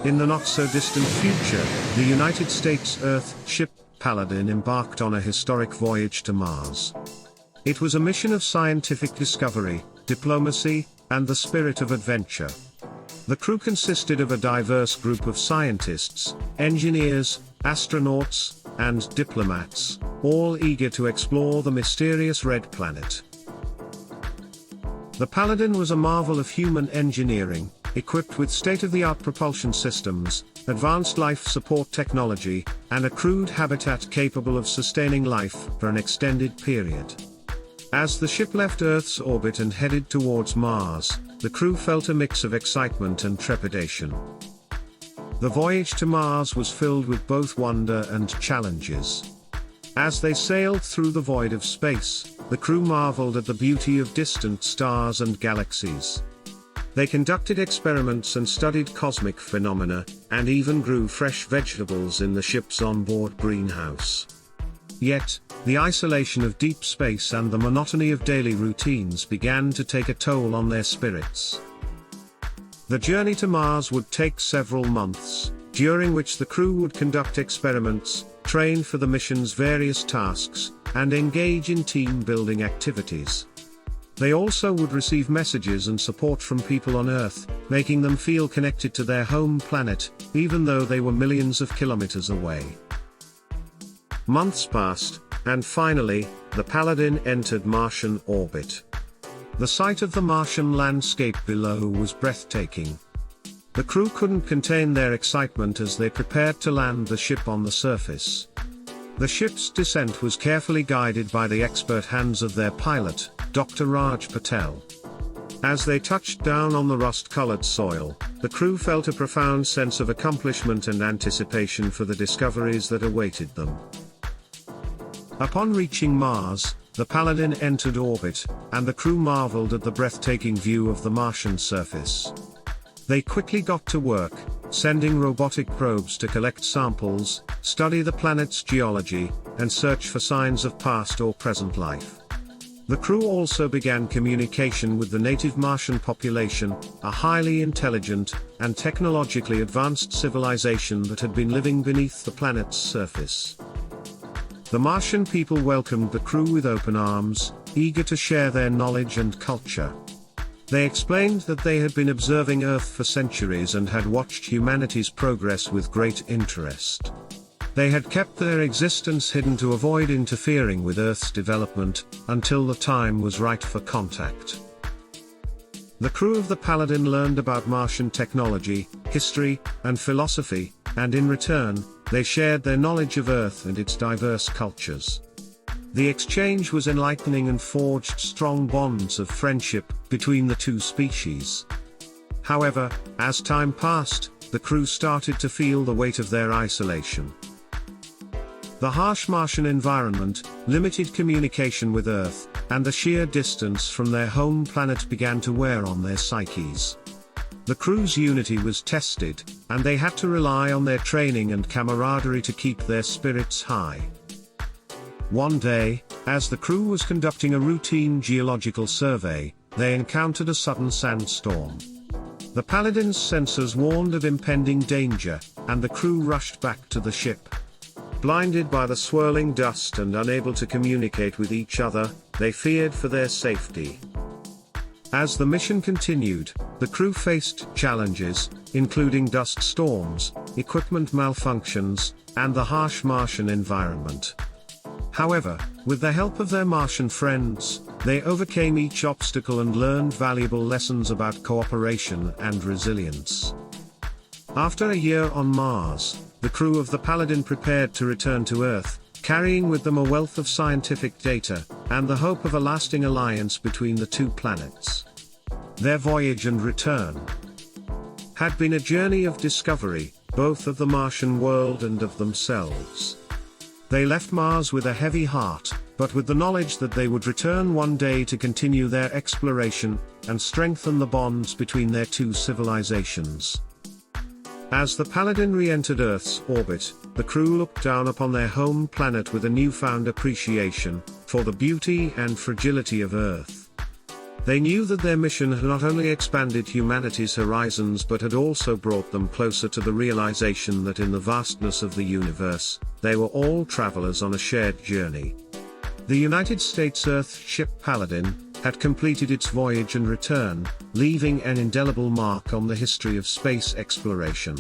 In the not-so-distant future, the United States Earth ship Paladin embarked on a historic voyage to Mars. It was a mission of scientific discovery, diplomacy, and the spirit of adventure. The crew consisted of a diverse group of scientists, engineers, astronauts, and diplomats, all eager to explore the mysterious red planet. The Paladin was a marvel of human engineering, equipped with state-of-the-art propulsion systems, advanced life support technology, and a crude habitat capable of sustaining life for an extended period. As the ship left Earth's orbit and headed towards Mars, the crew felt a mix of excitement and trepidation. The voyage to Mars was filled with both wonder and challenges. As they sailed through the void of space, the crew marveled at the beauty of distant stars and galaxies. They conducted experiments and studied cosmic phenomena, and even grew fresh vegetables in the ship's onboard greenhouse. Yet, the isolation of deep space and the monotony of daily routines began to take a toll on their spirits. The journey to Mars would take several months, during which the crew would conduct experiments, train for the mission's various tasks, and engage in team-building activities. They also would receive messages and support from people on Earth, making them feel connected to their home planet, even though they were millions of kilometers away. Months passed, and finally, the Paladin entered Martian orbit. The sight of the Martian landscape below was breathtaking. The crew couldn't contain their excitement as they prepared to land the ship on the surface. The ship's descent was carefully guided by the expert hands of their pilot, Dr. Raj Patel. As they touched down on the rust-colored soil, the crew felt a profound sense of accomplishment and anticipation for the discoveries that awaited them. Upon reaching Mars, the Paladin entered orbit, and the crew marveled at the breathtaking view of the Martian surface. They quickly got to work, sending robotic probes to collect samples, study the planet's geology, and search for signs of past or present life. The crew also began communication with the native Martian population, a highly intelligent and technologically advanced civilization that had been living beneath the planet's surface. The Martian people welcomed the crew with open arms, eager to share their knowledge and culture. They explained that they had been observing Earth for centuries and had watched humanity's progress with great interest. They had kept their existence hidden to avoid interfering with Earth's development, until the time was right for contact. The crew of the Paladin learned about Martian technology, history, and philosophy, and in return, they shared their knowledge of Earth and its diverse cultures. The exchange was enlightening and forged strong bonds of friendship between the two species. However, as time passed, the crew started to feel the weight of their isolation. The harsh Martian environment, limited communication with Earth, and the sheer distance from their home planet began to wear on their psyches. The crew's unity was tested, and they had to rely on their training and camaraderie to keep their spirits high. One day, as the crew was conducting a routine geological survey, they encountered a sudden sandstorm. The Paladin's sensors warned of impending danger, and the crew rushed back to the ship. Blinded by the swirling dust and unable to communicate with each other, they feared for their safety. As the mission continued, the crew faced challenges, including dust storms, equipment malfunctions, and the harsh Martian environment. However, with the help of their Martian friends, they overcame each obstacle and learned valuable lessons about cooperation and resilience. After a year on Mars, the crew of the Paladin prepared to return to Earth, carrying with them a wealth of scientific data, and the hope of a lasting alliance between the two planets. Their voyage and return had been a journey of discovery, both of the Martian world and of themselves. They left Mars with a heavy heart, but with the knowledge that they would return one day to continue their exploration, and strengthen the bonds between their two civilizations. As the Paladin re-entered Earth's orbit, the crew looked down upon their home planet with a newfound appreciation for the beauty and fragility of Earth. They knew that their mission had not only expanded humanity's horizons but had also brought them closer to the realization that in the vastness of the universe, they were all travelers on a shared journey. The United States Earth ship Paladin had completed its voyage and return, leaving an indelible mark on the history of space exploration.